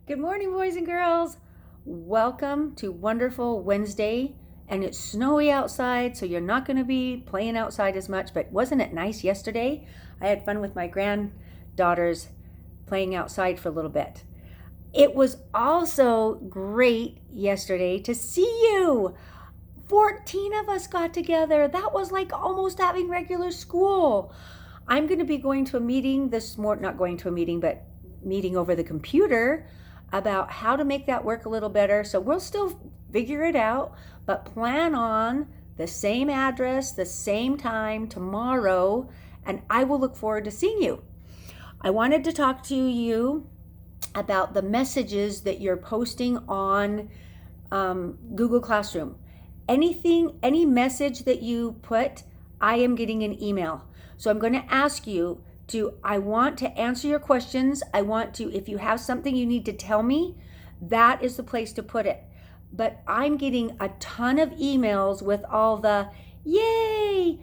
Good morning, boys and girls. Welcome to Wonderful Wednesday. And it's snowy outside, so you're not going to be playing outside as much. But wasn't it nice yesterday? I had fun with my granddaughters playing outside for a little bit. It was also great yesterday to see you. 14 of us got together. That was like almost having regular school. I'm going to be going to a meeting this morning, not going to a meeting, but meeting over the computer about how to make that work a little better. So we'll still figure it out, but plan on the same address, the same time tomorrow, and I will look forward to seeing you. I wanted to talk to you about the messages that you're posting on Google Classroom. Any message that you put, I am getting an email. So I'm going to ask you I want to answer your questions. I want to, if you have something you need to tell me, that is the place to put it. But I'm getting a ton of emails with all the, yay,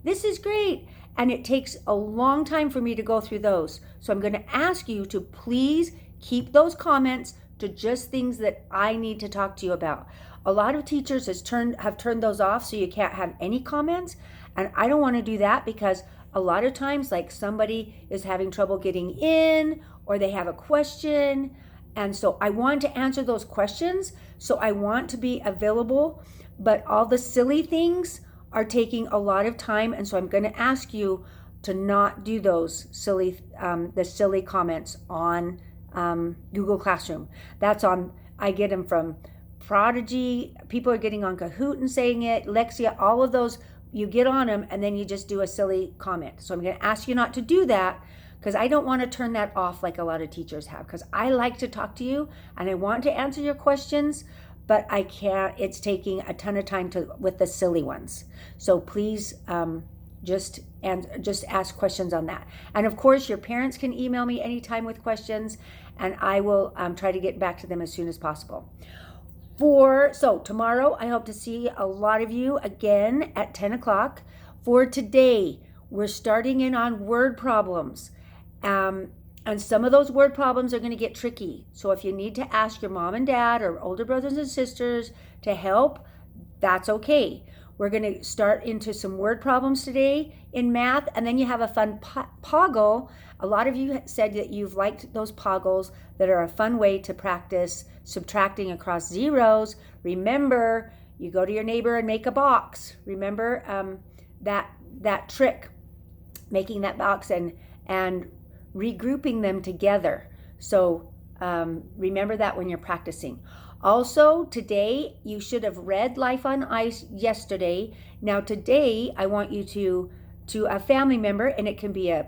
this is great. And it takes a long time for me to go through those. So I'm going to ask you to please keep those comments to just things that I need to talk to you about. A lot of teachers have turned those off so you can't have any comments. And I don't want to do that because a lot of times, like somebody is having trouble getting in or they have a question. And so I want to answer those questions. So I want to be available, but all the silly things are taking a lot of time. And so I'm going to ask you to not do those silly comments on Google Classroom. I get them from Prodigy. People are getting on Kahoot and saying it. Lexia, all of those, you get on them and then you just do a silly comment. So I'm going to ask you not to do that because I don't want to turn that off like a lot of teachers have, because I like to talk to you and I want to answer your questions, but I can't. It's taking a ton of time with the silly ones. So please just ask questions on that. And of course, your parents can email me anytime with questions, and I will try to get back to them as soon as possible. So tomorrow, I hope to see a lot of you again at 10 o'clock. For today, we're starting in on word problems. And some of those word problems are going to get tricky. So if you need to ask your mom and dad or older brothers and sisters to help, that's okay. We're going to start into some word problems today in math, and then you have a fun Poggle. A lot of you said that you've liked those Poggles that are a fun way to practice subtracting across zeros. Remember, you go to your neighbor and make a box. Remember that trick, making that box and regrouping them together. So remember that when you're practicing. Also, today, you should have read Life on Ice yesterday. Now, today, I want you to a family member, and it can be a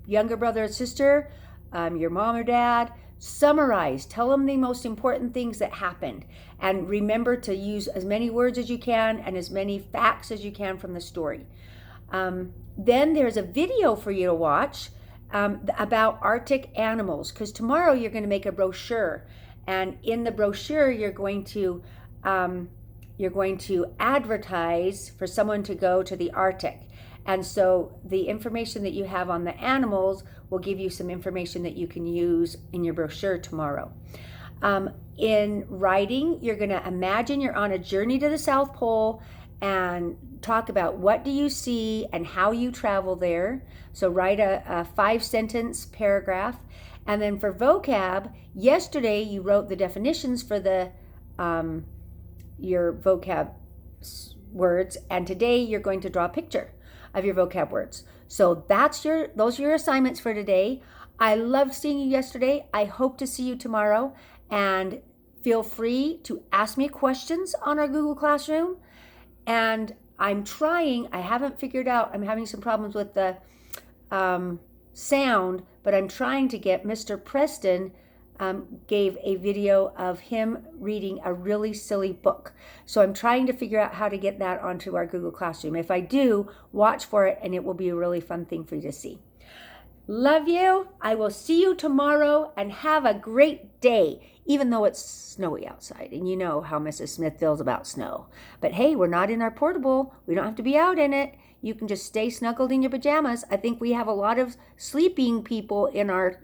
younger brother or sister, your mom or dad, summarize. Tell them the most important things that happened. And remember to use as many words as you can and as many facts as you can from the story. Then there's a video for you to watch about Arctic animals, because tomorrow you're going to make a brochure. And in the brochure, you're going to advertise for someone to go to the Arctic. And so the information that you have on the animals will give you some information that you can use in your brochure tomorrow. In writing, you're going to imagine you're on a journey to the South Pole and talk about what do you see and how you travel there. So write a 5-sentence paragraph. And then for vocab, yesterday you wrote the definitions for your vocab words, and today you're going to draw a picture of your vocab words. So those are your assignments for today. I loved seeing you yesterday. I hope to see you tomorrow, and feel free to ask me questions on our Google Classroom. And I haven't figured out, I'm having some problems with the sound, but I'm trying to get Mr. Preston gave a video of him reading a really silly book. So I'm trying to figure out how to get that onto our Google Classroom. If I do, watch for it, and it will be a really fun thing for you to see. Love you. I will see you tomorrow, and have a great day, even though it's snowy outside. And you know how Mrs. Smith feels about snow. But hey, we're not in our portable. We don't have to be out in it. You can just stay snuggled in your pajamas. I think we have a lot of sleeping people in our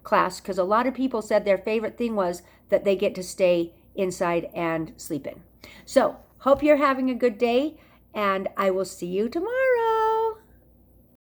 class because a lot of people said their favorite thing was that they get to stay inside and sleep in. So, hope you're having a good day, and I will see you tomorrow.